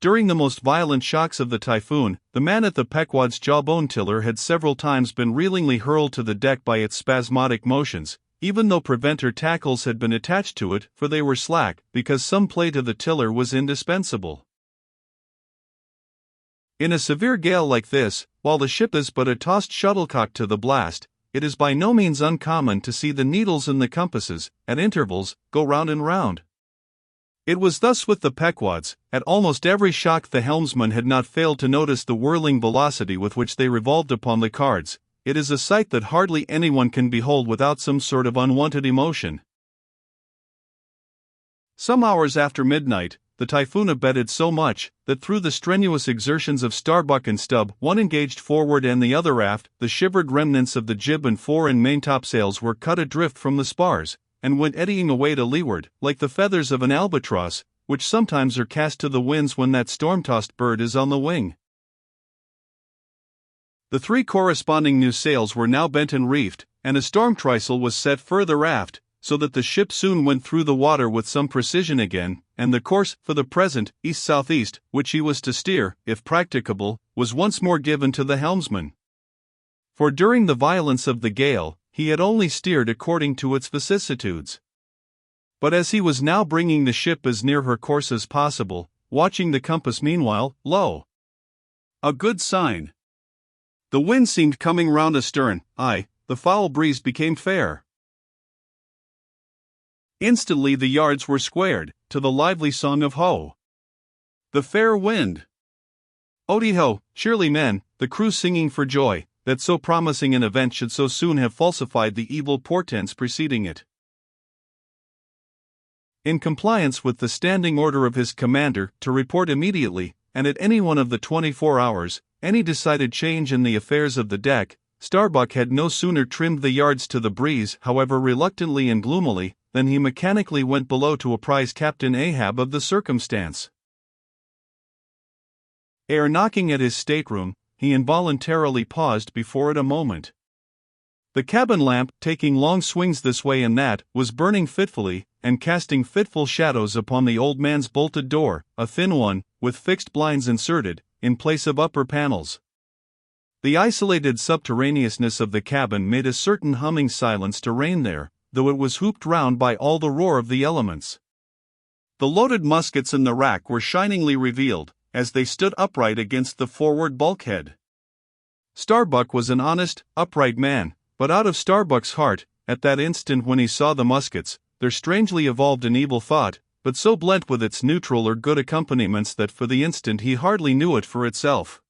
During the most violent shocks of the typhoon, the man at the Pequod's jawbone tiller had several times been reelingly hurled to the deck by its spasmodic motions, even though preventer tackles had been attached to it, for they were slack, because some play to the tiller was indispensable. In a severe gale like this, while the ship is but a tossed shuttlecock to the blast, it is by no means uncommon to see the needles in the compasses, at intervals, go round and round. It was thus with the Pequods. At almost every shock the helmsman had not failed to notice the whirling velocity with which they revolved upon the cards. It is a sight that hardly anyone can behold without some sort of unwonted emotion. Some hours after midnight, the typhoon abated so much that through the strenuous exertions of Starbuck and Stubb, one engaged forward and the other aft, the shivered remnants of the jib and fore and maintopsails were cut adrift from the spars, and went eddying away to leeward, like the feathers of an albatross, which sometimes are cast to the winds when that storm-tossed bird is on the wing. The 3 corresponding new sails were now bent and reefed, and a storm trysail was set further aft, so that the ship soon went through the water with some precision again, and the course, for the present, east-southeast, which he was to steer, if practicable, was once more given to the helmsman. For during the violence of the gale, he had only steered according to its vicissitudes. But as he was now bringing the ship as near her course as possible, watching the compass meanwhile, lo! A good sign. The wind seemed coming round astern, the foul breeze became fair. Instantly the yards were squared, to the lively song of Ho! The fair wind! Odi-ho, cheerly men, the crew singing for joy, that so promising an event should so soon have falsified the evil portents preceding it. In compliance with the standing order of his commander to report immediately, and at any one of the 24 hours, any decided change in the affairs of the deck, Starbuck had no sooner trimmed the yards to the breeze, however reluctantly and gloomily, than he mechanically went below to apprise Captain Ahab of the circumstance. Ere knocking at his stateroom, he involuntarily paused before it a moment. The cabin lamp, taking long swings this way and that, was burning fitfully, and casting fitful shadows upon the old man's bolted door, a thin one, with fixed blinds inserted, in place of upper panels. The isolated subterraneousness of the cabin made a certain humming silence to reign there, though it was hooped round by all the roar of the elements. The loaded muskets in the rack were shiningly revealed, as they stood upright against the forward bulkhead. Starbuck was an honest, upright man, but out of Starbuck's heart, at that instant when he saw the muskets, there strangely evolved an evil thought, but so blent with its neutral or good accompaniments that for the instant he hardly knew it for itself.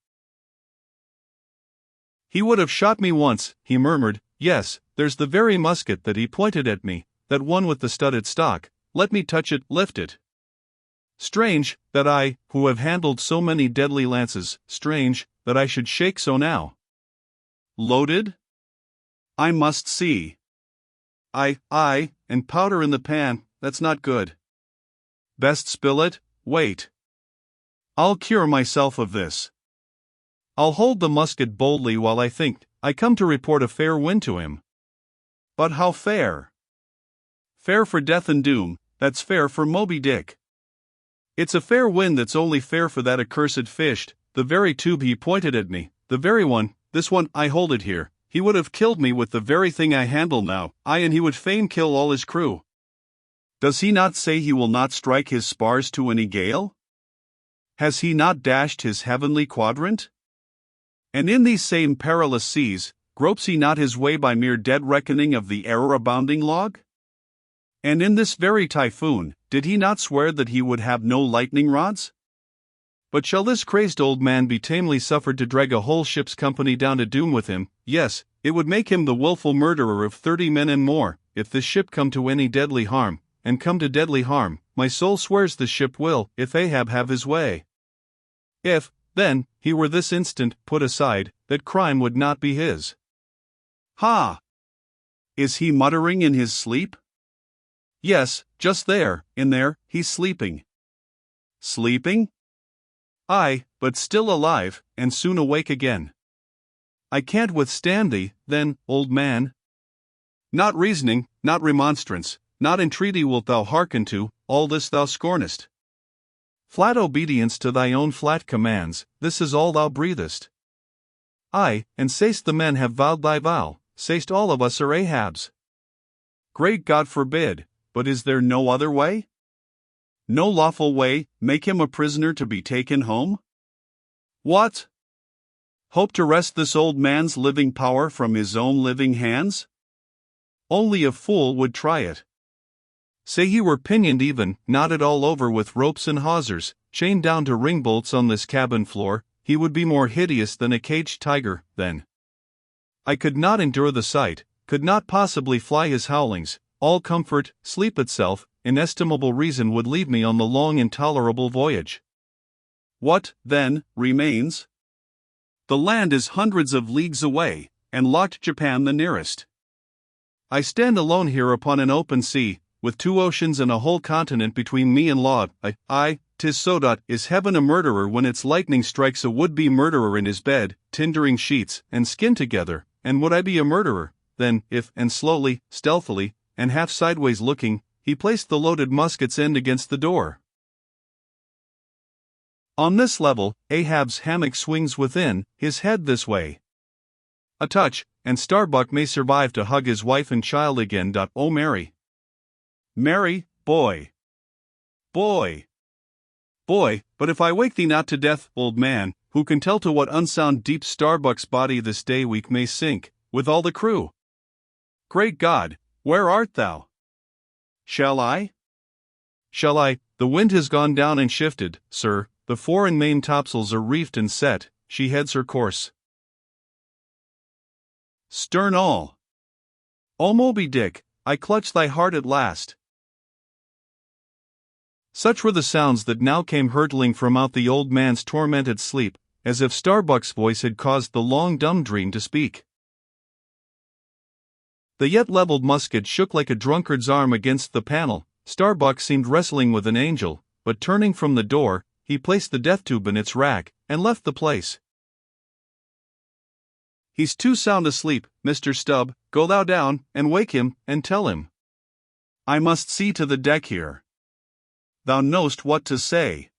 "He would have shot me once," he murmured. "Yes, there's the very musket that he pointed at me, that one with the studded stock. Let me touch it, lift it. Strange, that I, who have handled so many deadly lances, strange, that I should shake so now. Loaded? I must see. And powder in the pan, that's not good. Best spill it, wait. I'll cure myself of this. I'll hold the musket boldly while I think. I come to report a fair wind to him. But how fair? Fair for death and doom, that's fair for Moby Dick. It's a fair wind that's only fair for that accursed fish, the very tube he pointed at me, the very one, this one, I hold it here. He would have killed me with the very thing I handle now, and he would fain kill all his crew. Does he not say he will not strike his spars to any gale? Has he not dashed his heavenly quadrant? And in these same perilous seas, gropes he not his way by mere dead reckoning of the error-abounding log? And in this very typhoon, did he not swear that he would have no lightning rods? But shall this crazed old man be tamely suffered to drag a whole ship's company down to doom with him? Yes, it would make him the wilful murderer of 30 men and more, if this ship come to any deadly harm, and come to deadly harm, my soul swears the ship will, if Ahab have his way. If, then, he were this instant put aside, that crime would not be his. Ha! Is he muttering in his sleep? Yes, just there, in there, he's sleeping. Sleeping? Aye, but still alive, and soon awake again. I can't withstand thee, then, old man. Not reasoning, not remonstrance, not entreaty wilt thou hearken to, all this thou scornest. Flat obedience to thy own flat commands, this is all thou breathest. Aye, and say'st the men have vowed thy vow, say'st all of us are Ahab's. Great God forbid, but is there no other way? No lawful way, make him a prisoner to be taken home? What? Hope to wrest this old man's living power from his own living hands? Only a fool would try it. Say he were pinioned even, knotted all over with ropes and hawsers, chained down to ring bolts on this cabin floor, he would be more hideous than a caged tiger, then. I could not endure the sight, could not possibly fly his howlings, all comfort, sleep itself, inestimable reason would leave me on the long intolerable voyage. What, then, remains? The land is hundreds of leagues away, and locked Japan the nearest. I stand alone here upon an open sea, with 2 oceans and a whole continent between me and law. 'Tis so. Is heaven a murderer when its lightning strikes a would-be murderer in his bed, tindering sheets, and skin together, and would I be a murderer, then, if, and slowly, stealthily, and half sideways looking, he placed the loaded musket's end against the door? On this level, Ahab's hammock swings within, his head this way. A touch, and Starbuck may survive to hug his wife and child again. Oh Mary! Mary, boy! Boy! Boy, but if I wake thee not to death, old man, who can tell to what unsound deep Starbuck's body this day week may sink, with all the crew? Great God, where art thou? Shall I? The wind has gone down and shifted, sir, the fore and main topsails are reefed and set, she heads her course. Stern all! O Moby Dick, I clutch thy heart at last. Such were the sounds that now came hurtling from out the old man's tormented sleep, as if Starbuck's voice had caused the long dumb dream to speak. The yet leveled musket shook like a drunkard's arm against the panel. Starbuck seemed wrestling with an angel, but turning from the door, he placed the death tube in its rack, and left the place. He's too sound asleep, Mr. Stubb, go thou down, and wake him, and tell him. I must see to the deck here. Thou know'st what to say.